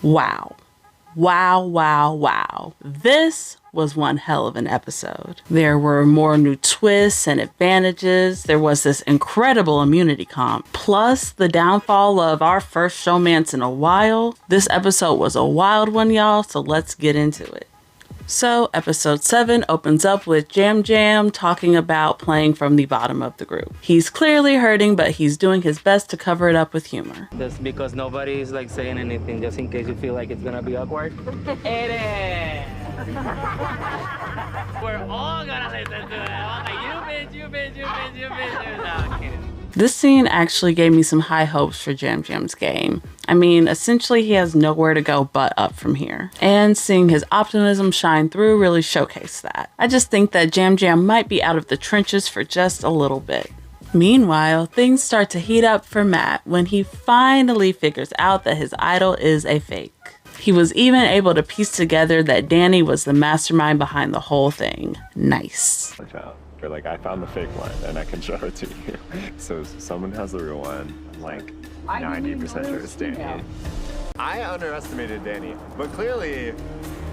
Wow. Wow, wow, wow. This was one hell of an episode. There were more new twists and advantages. There was this incredible immunity comp. Plus the downfall of our first showmance in a while. This episode was a wild one, y'all, so let's get into it. So episode 7 opens up with Jam Jam talking about playing from the bottom of the group. He's clearly hurting, but he's doing his best to cover it up with humor. Just because nobody is like saying anything, just in case you feel like it's gonna be awkward. It is. We're all gonna listen to it. Okay, you bitch. No, I'm kidding. This scene actually gave me some high hopes for Jam Jam's game. I mean, essentially he has nowhere to go but up from here. And seeing his optimism shine through really showcased that. I just think that Jam Jam might be out of the trenches for just a little bit. Meanwhile, things start to heat up for Matt when he finally figures out that his idol is a fake. He was even able to piece together that Danny was the mastermind behind the whole thing. Nice. Or like, I found the fake one and I can show it to you. So someone has the real one. I'm like 90% sure it's Danny. I underestimated Danny, but clearly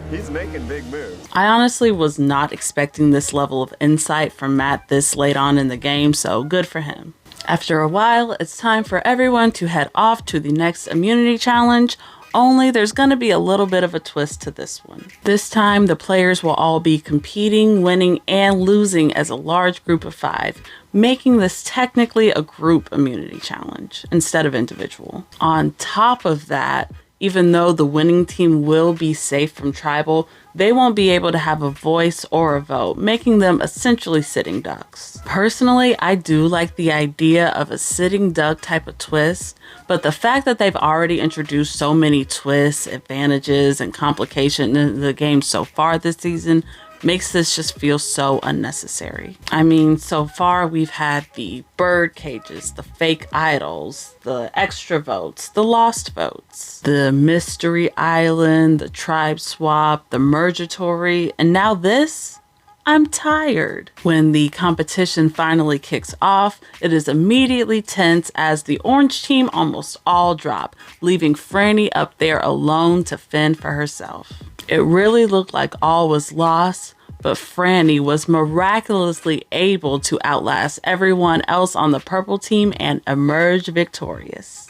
he's making big moves. I honestly was not expecting this level of insight from Matt this late on in the game, so good for him. After a while, it's time for everyone to head off to the next immunity challenge. Only there's going to be a little bit of a twist to this one. This time, the players will all be competing, winning, and losing as a large group of 5, making this technically a group immunity challenge instead of individual. On top of that, even though the winning team will be safe from tribal, they won't be able to have a voice or a vote, making them essentially sitting ducks. Personally, I do like the idea of a sitting duck type of twist, but the fact that they've already introduced so many twists, advantages, and complications in the game so far this season makes this just feel so unnecessary. I mean, so far we've had the bird cages, the fake idols, the extra votes, the lost votes, the mystery island, the tribe swap, the mergatory, and now this? I'm tired. When the competition finally kicks off, it is immediately tense as the orange team almost all drop, leaving Frannie up there alone to fend for herself. It really looked like all was lost, but Frannie was miraculously able to outlast everyone else on the purple team and emerge victorious.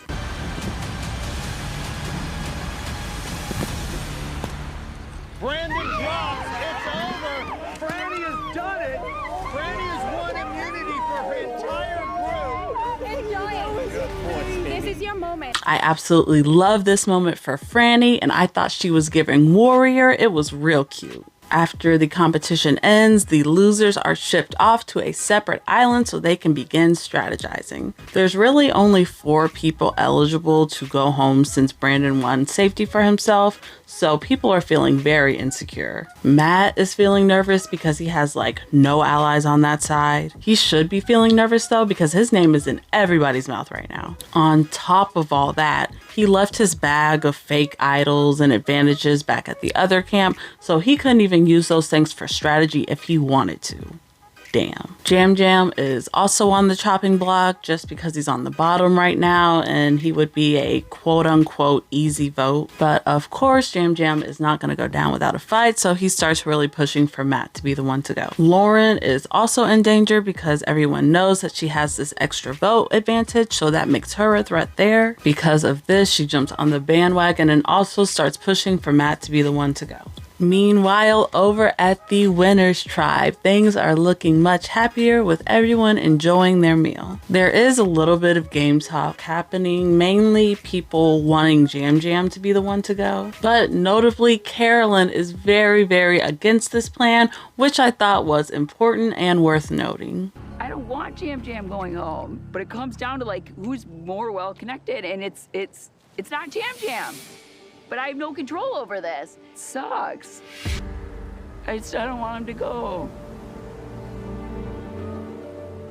Brandon drops. It's over. Frannie has done it. Frannie has won immunity for her entire group. This is your moment. I absolutely love this moment for Frannie, and I thought she was giving warrior. It was real cute. After the competition ends, the losers are shipped off to a separate island so they can begin strategizing. There's really only 4 people eligible to go home since Brandon won safety for himself, so people are feeling very insecure. Matt is feeling nervous because he has like no allies on that side. He should be feeling nervous though because his name is in everybody's mouth right now. On top of all that, he left his bag of fake idols and advantages back at the other camp, so he couldn't even use those things for strategy if he wanted to. Damn. Jam Jam is also on the chopping block just because he's on the bottom right now and he would be a quote-unquote easy vote. But of course, Jam Jam is not going to go down without a fight, so he starts really pushing for Matt to be the one to go. Lauren is also in danger because everyone knows that she has this extra vote advantage, so that makes her a threat there. Because of this, she jumps on the bandwagon and also starts pushing for Matt to be the one to go. Meanwhile, over at the Winners Tribe, things are looking much happier with everyone enjoying their meal. There is a little bit of game talk happening, mainly people wanting Jam Jam to be the one to go. But notably, Carolyn is very, very against this plan, which I thought was important and worth noting. I don't want Jam Jam going home, but it comes down to like who's more well connected, and it's not Jam Jam. But I have no control over this. It sucks. I don't want him to go.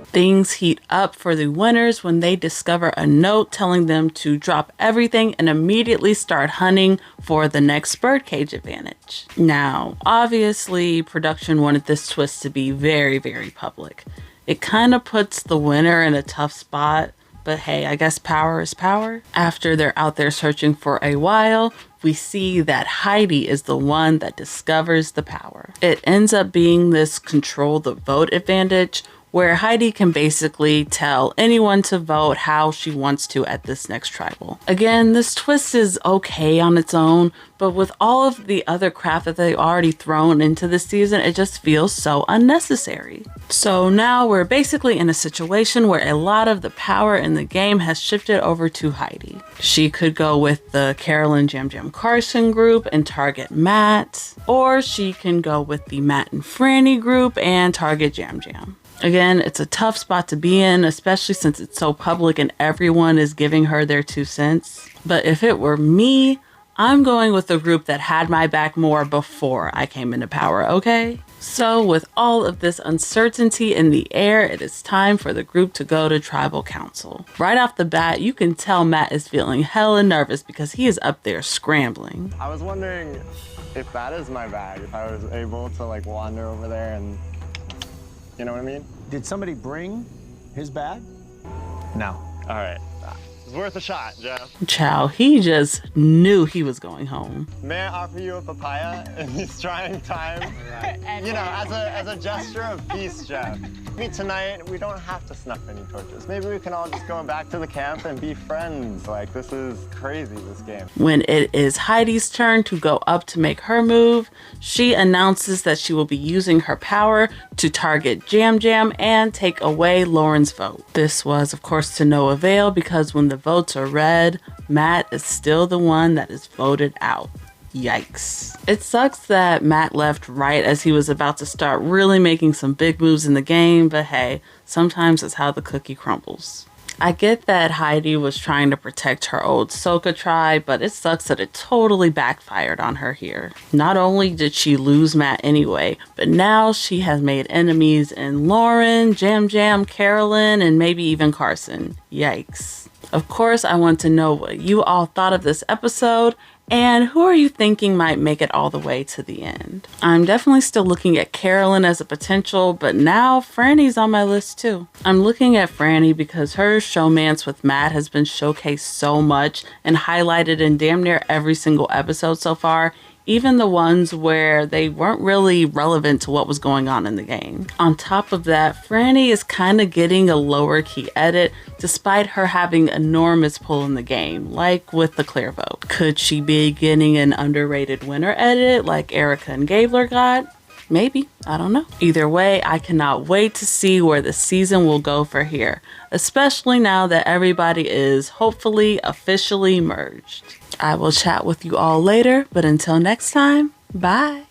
Things heat up for the winners when they discover a note telling them to drop everything and immediately start hunting for the next birdcage advantage. Now, obviously, production wanted this twist to be very, very public. It kind of puts the winner in a tough spot, But hey, I guess power is power. After they're out there searching for a while, we see that Heidi is the one that discovers the power. It ends up being this control the vote advantage, where Heidi can basically tell anyone to vote how she wants to at this next tribal. Again, this twist is okay on its own, but with all of the other crap that they've already thrown into the season, it just feels so unnecessary. So now we're basically in a situation where a lot of the power in the game has shifted over to Heidi. She could go with the Carolyn and Carson group and target Matt, or she can go with the Matt and Frannie group and target Jam. Again, it's a tough spot to be in, especially since it's so public and everyone is giving her their 2 cents. But if it were me, I'm going with the group that had my back more before I came into power, okay? So with all of this uncertainty in the air, it is time for the group to go to tribal council. Right off the bat, you can tell Matt is feeling hella nervous because he is up there scrambling. I was wondering if that is my bag, if I was able to like wander over there and, you know what I mean? Did somebody bring his bag? No. All right. It's worth a shot, Jeff. Chow, he just knew he was going home. May I offer you a papaya in these trying times? You know, as a gesture of peace, Jeff. Maybe tonight we don't have to snuff any torches. Maybe we can all just go back to the camp and be friends. Like, this is crazy, this game. When it is Heidi's turn to go up to make her move, she announces that she will be using her power to target Jam and take away Lauren's vote. This was, of course, to no avail because when the votes are read, Matt is still the one that is voted out. Yikes. It sucks that Matt left right as he was about to start really making some big moves in the game, but hey, sometimes it's how the cookie crumbles. I get that Heidi was trying to protect her old Soka tribe, but it sucks that it totally backfired on her here. Not only did she lose Matt anyway, but now she has made enemies in Lauren, Jam, Carolyn, and maybe even Carson. Yikes. Of course, I want to know what you all thought of this episode, and who are you thinking might make it all the way to the end? I'm definitely still looking at Carolyn as a potential, but now Frannie's on my list too. I'm looking at Frannie because her showmance with Matt has been showcased so much and highlighted in damn near every single episode so far, even the ones where they weren't really relevant to what was going on in the game. On top of that, Frannie is kind of getting a lower key edit despite her having enormous pull in the game, like with the clear vote. Could she be getting an underrated winner edit like Erica and Gabler got? Maybe, I don't know. Either way, I cannot wait to see where the season will go for here, especially now that everybody is hopefully officially merged. I will chat with you all later, but until next time, bye.